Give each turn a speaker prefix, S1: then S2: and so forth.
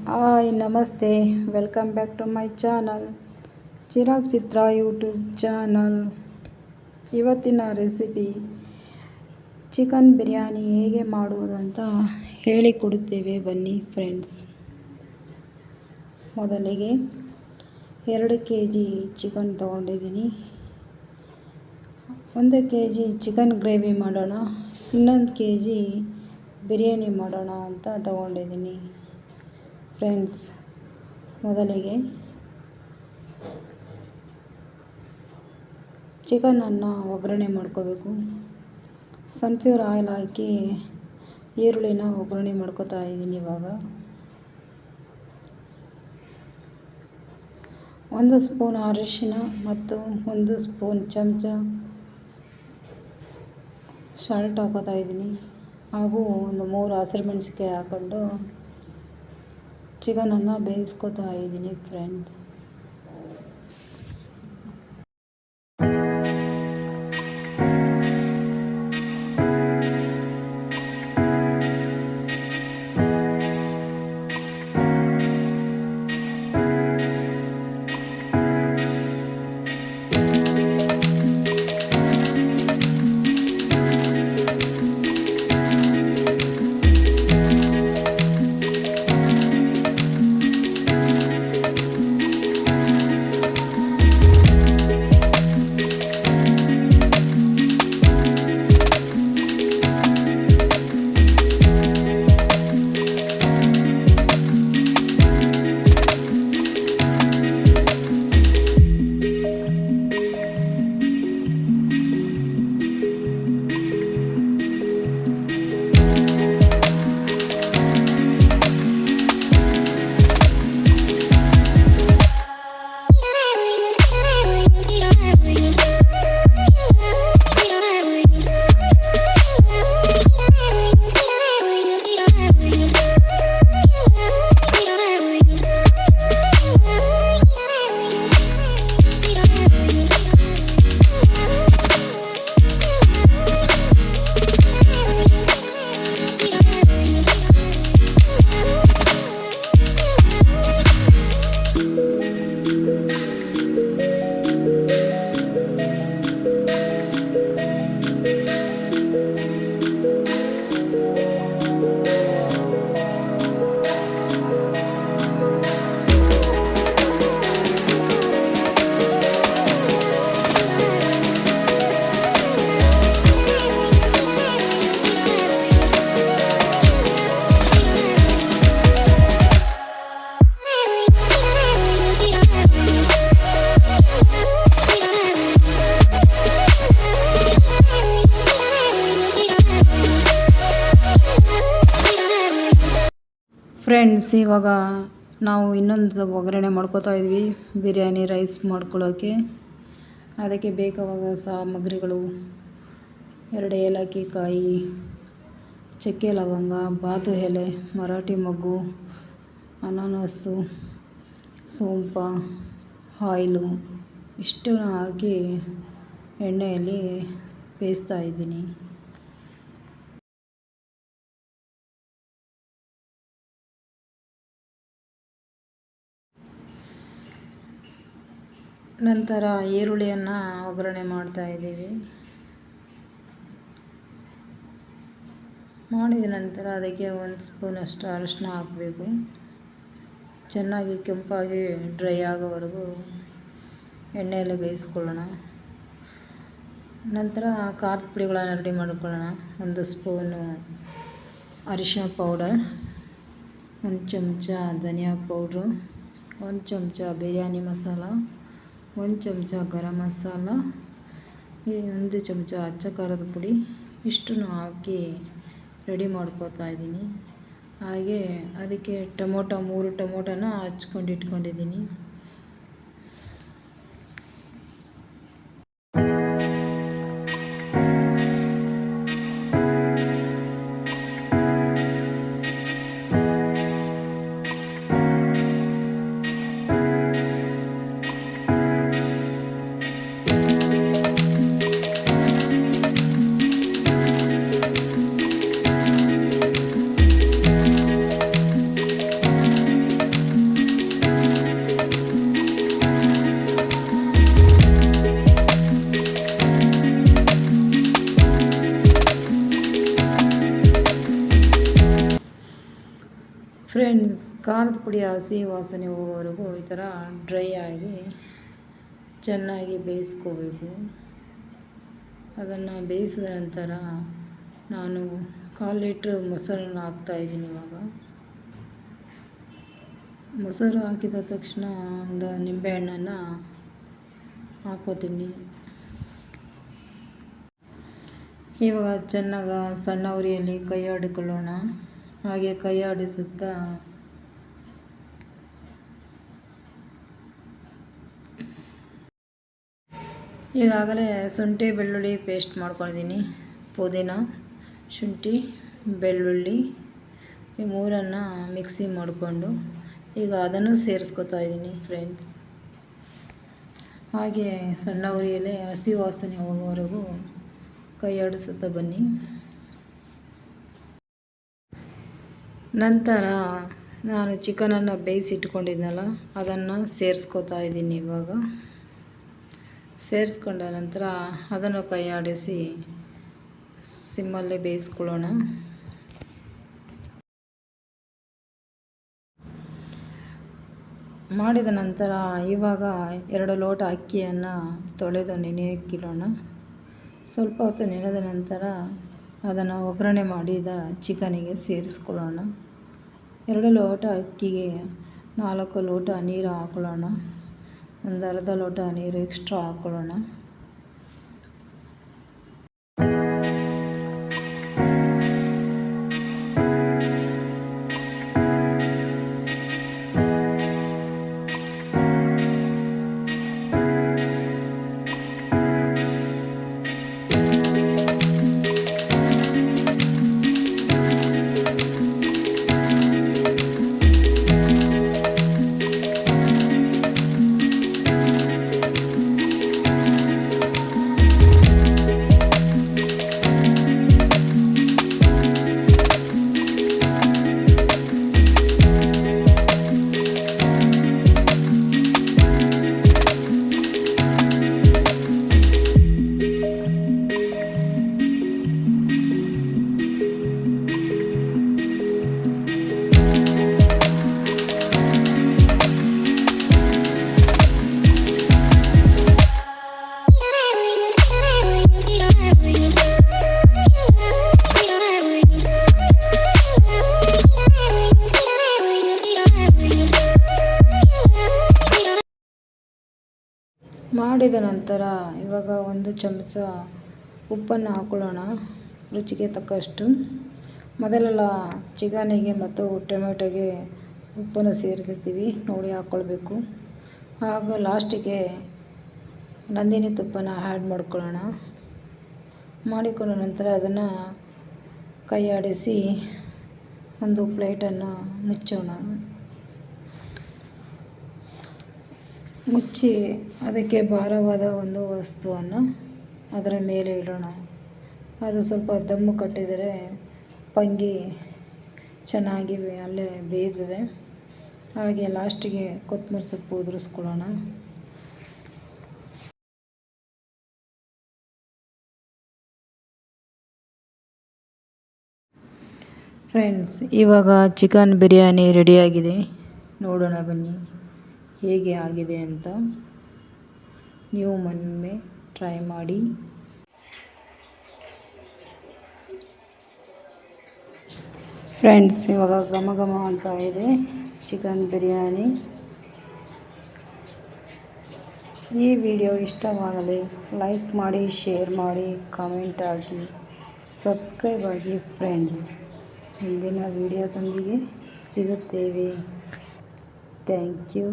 S1: Hi ನಮಸ್ತೆ, welcome back to my channel Chirag Chitra YouTube channel. ಇವತ್ತಿನ recipe chicken biryani ಹೇಗೆ ಮಾಡುವುದು ಅಂತ ಹೇಳಿಕೊಡುತ್ತೇವೆ ಬನ್ನಿ ಫ್ರೆಂಡ್ಸ್. ಮೊದಲಿಗೆ 2 kg ಚಿಕನ್ ತೊಗೊಂಡಿದ್ದೀನಿ. 1 kg ಚಿಕನ್ ಗ್ರೇವಿ ಮಾಡೋಣ, ಇನ್ನೊಂದು kg ಬಿರಿಯಾನಿ ಮಾಡೋಣ ಅಂತ ತಗೊಂಡಿದ್ದೀನಿ ಫ್ರೆಂಡ್ಸ್. ಮೊದಲಿಗೆ ಚಿಕನನ್ನು ಒಗ್ಗರಣೆ ಮಾಡ್ಕೋಬೇಕು. ಸನ್ಫ್ಲವರ್ ಆಯಿಲ್ ಹಾಕಿ ಈರುಳ್ಳಿನ ಒಗ್ಗರಣೆ ಮಾಡ್ಕೋತಾ ಇದ್ದೀನಿ. ಇವಾಗ 1 ಸ್ಪೂನ್ ಅರಿಶಿನ ಮತ್ತು 1 ಸ್ಪೂನ್ ಚಮಚ ಸಾಲ್ಟ್ ಹಾಕೋತಾ ಇದ್ದೀನಿ, ಹಾಗೂ 3 ಹಸಿರುಮೆಣಸಿಕಾಯಿ ಹಾಕ್ಕೊಂಡು ಚಿಕನನ್ನು ಬೇಯಿಸ್ಕೊತಾ ಇದ್ದೀನಿ ಫ್ರೆಂಡ್ಸ್. ಫ್ರೆಂಡ್ಸ್, ಇವಾಗ ನಾವು ಇನ್ನೊಂದು ಒಗ್ಗರಣೆ ಮಾಡ್ಕೋತಾ ಇದ್ವಿ ಬಿರಿಯಾನಿ ರೈಸ್ ಮಾಡ್ಕೊಳ್ಳೋಕ್ಕೆ. ಅದಕ್ಕೆ ಬೇಕಾಗುವ ಸಾಮಗ್ರಿಗಳು: 2 ಏಲಕ್ಕಿ ಕಾಯಿ, ಚಕ್ಕೆ ಲವಂಗ, ಬಾತು ಎಲೆ, ಮರಾಠಿ ಮೊಗ್ಗು, ಅನಾನಸ್ಸು, ಸೋಂಪ, ಆಯಿಲು ಇಷ್ಟು ಹಾಕಿ ಎಣ್ಣೆಯಲ್ಲಿ ಬೇಯಿಸ್ತಾ ಇದ್ದೀನಿ. ನಂತರ ಈರುಳ್ಳಿಯನ್ನು ಒಗ್ಗರಣೆ ಮಾಡ್ತಾ ಇದ್ದೀವಿ. ಮಾಡಿದ ನಂತರ ಅದಕ್ಕೆ 1 ಸ್ಪೂನಷ್ಟು ಅರಿಶಿನ ಹಾಕಬೇಕು. ಚೆನ್ನಾಗಿ ಕೆಂಪಾಗಿ ಡ್ರೈ ಆಗೋವರೆಗೂ ಎಣ್ಣೆಯಲ್ಲಿ ಬೇಯಿಸ್ಕೊಳ್ಳೋಣ. ನಂತರ ಖಾರದ ಪುಡಿಗಳನ್ನು ರೆಡಿ ಮಾಡ್ಕೊಳ್ಳೋಣ. 1 ಸ್ಪೂನು ಅರಿಶಿನ ಪೌಡರ್, 1 ಚಮಚ ಧನಿಯಾ ಪೌಡ್ರು, 1 ಚಮಚ ಬಿರಿಯಾನಿ ಮಸಾಲ, 1 ಚಮಚ ಗರಂ ಮಸಾಲ, 1 ಚಮಚ ಅಚ್ಚ ಖಾರದ ಪುಡಿ ಇಷ್ಟನ್ನು ಹಾಕಿ ರೆಡಿ ಮಾಡ್ಕೋತಾ ಇದ್ದೀನಿ. ಹಾಗೆ ಅದಕ್ಕೆ 3 ಟೊಮೊಟೊನ ಹಚ್ಕೊಂಡು ಇಟ್ಕೊಂಡಿದ್ದೀನಿ. ಫ್ರೆಂಡ್ಸ್, ಖಾರದ ಪುಡಿ ಹಸಿ ವಾಸನೆ ಹೋಗೋವರೆಗೂ ಈ ಥರ ಡ್ರೈ ಆಗಿ ಚೆನ್ನಾಗಿ ಬೇಯಿಸ್ಕೋಬೇಕು. ಅದನ್ನು ಬೇಯಿಸಿದ ನಂತರ ನಾನು 1/4 ಲೀಟ್ರ್ ಮೊಸರನ್ನ ಹಾಕ್ತಾಯಿದ್ದೀನಿ. ಇವಾಗ ಮೊಸರು ಹಾಕಿದ ತಕ್ಷಣ ಒಂದು ನಿಂಬೆಹಣ್ಣನ್ನು ಹಾಕೋತೀನಿ. ಇವಾಗ ಚೆನ್ನಾಗಿ ಸಣ್ಣ ಉರಿಯಲ್ಲಿ ಕೈ ಆಡಿಕೊಳ್ಳೋಣ. ಹಾಗೆ ಕೈ ಆಡಿಸುತ್ತಾ ಈಗಾಗಲೇ ಶುಂಠಿ ಬೆಳ್ಳುಳ್ಳಿ ಪೇಸ್ಟ್ ಮಾಡ್ಕೊಂಡಿದ್ದೀನಿ. ಪುದೀನ, ಶುಂಠಿ, ಬೆಳ್ಳುಳ್ಳಿ ಈ ಮೂರನ್ನು ಮಿಕ್ಸಿ ಮಾಡಿಕೊಂಡು ಈಗ ಅದನ್ನು ಸೇರಿಸ್ಕೊತಾ ಇದ್ದೀನಿ ಫ್ರೆಂಡ್ಸ್. ಹಾಗೆ ಸಣ್ಣ ಉರಿಯಲ್ಲೇ ಹಸಿ ವಾಸನೆ ಹೋಗೋವರೆಗೂ ಕೈ ಆಡಿಸುತ್ತಾ ಬನ್ನಿ. ನಂತರ ನಾನು ಚಿಕನನ್ನು ಬೇಯಿಸಿಟ್ಕೊಂಡಿದ್ನಲ್ಲ ಅದನ್ನು ಸೇರಿಸ್ಕೊತಾ ಇದ್ದೀನಿ. ಇವಾಗ ಸೇರಿಸ್ಕೊಂಡ ನಂತರ ಅದನ್ನು ಕೈ ಆಡಿಸಿ ಸಿಮ್ಮಲ್ಲೇ ಬೇಯಿಸ್ಕೊಳ್ಳೋಣ. ಮಾಡಿದ ನಂತರ ಇವಾಗ 2 ಲೋಟ ಅಕ್ಕಿಯನ್ನು ತೊಳೆದು ನೆನೆಯಕ್ಕಿಡೋಣ. ಸ್ವಲ್ಪ ಹೊತ್ತು ನೆನೆದ ನಂತರ ಅದನ್ನು ಒಗ್ಗರಣೆ ಮಾಡಿದ ಚಿಕನಿಗೆ ಸೇರಿಸ್ಕೊಳ್ಳೋಣ. 2 ಲೋಟ ಅಕ್ಕಿಗೆ 4 ಲೋಟ ನೀರು ಹಾಕೊಳ್ಳೋಣ. ಒಂದು ಅರ್ಧ ಲೋಟ ನೀರು ಎಕ್ಸ್ಟ್ರಾ ಹಾಕೊಳ್ಳೋಣ. ಮಾಡಿದ ನಂತರ ಇವಾಗ 1 ಚಮಚ ಉಪ್ಪನ್ನು ಹಾಕೊಳ್ಳೋಣ, ರುಚಿಗೆ ತಕ್ಕಷ್ಟು. ಮೊದಲೆಲ್ಲ ಚಿಕನಿಗೆ ಮತ್ತು ಟೊಮೆಟೊಗೆ ಉಪ್ಪನ್ನು ಸೇರಿಸಿರ್ತೀವಿ, ನೋಡಿ ಹಾಕ್ಕೊಳ್ಬೇಕು. ಹಾಗೂ ಲಾಸ್ಟಿಗೆ ನಂದಿನಿ ತುಪ್ಪನ ಆ್ಯಡ್ ಮಾಡ್ಕೊಳ್ಳೋಣ. ಮಾಡಿಕೊಂಡ ನಂತರ ಅದನ್ನು ಕೈ ಆಡಿಸಿ ಒಂದು ಪ್ಲೇಟನ್ನು ಮುಚ್ಚೋಣ. ಮುಚ್ಚಿ ಅದಕ್ಕೆ ಭಾರವಾದ ಒಂದು ವಸ್ತುವನ್ನು ಅದರ ಮೇಲೆ ಇಡೋಣ. ಅದು ಸ್ವಲ್ಪ ದಮ್ಮು ಕಟ್ಟಿದರೆ ಪಂಗಿ ಚೆನ್ನಾಗಿ ಅಲ್ಲೇ ಬೇಯ್ತದೆ. ಹಾಗೆ ಲಾಸ್ಟಿಗೆ ಕೊತ್ತಂಬರಿ ಸೊಪ್ಪು ಉದುರಿಸ್ಕೊಳ್ಳೋಣ. ಫ್ರೆಂಡ್ಸ್, ಇವಾಗ ಚಿಕನ್ ಬಿರಿಯಾನಿ ರೆಡಿಯಾಗಿದೆ. ನೋಡೋಣ ಬನ್ನಿ ಹೇಗೆ ಆಗಿದೆ ಅಂತ. ನೀವು ಒಮ್ಮೆ ಟ್ರೈ ಮಾಡಿ. ಫ್ರೆಂಡ್ಸ್, ಇವಾಗ ಘಮ ಘಮ ಅಂತ ಇದೆ ಚಿಕನ್ ಬಿರಿಯಾನಿ. ಈ ವಿಡಿಯೋ ಇಷ್ಟವಾಗಲಿ ಲೈಕ್ ಮಾಡಿ, ಶೇರ್ ಮಾಡಿ, ಕಾಮೆಂಟ್ ಹಾಕಿ, ಸಬ್ಸ್ಕ್ರೈಬ್ ಆಗಿ ಫ್ರೆಂಡ್ಸ್. ಮುಂದಿನ ವಿಡಿಯೋದೊಂದಿಗೆ ಸಿಗುತ್ತೇವೆ. Thank you.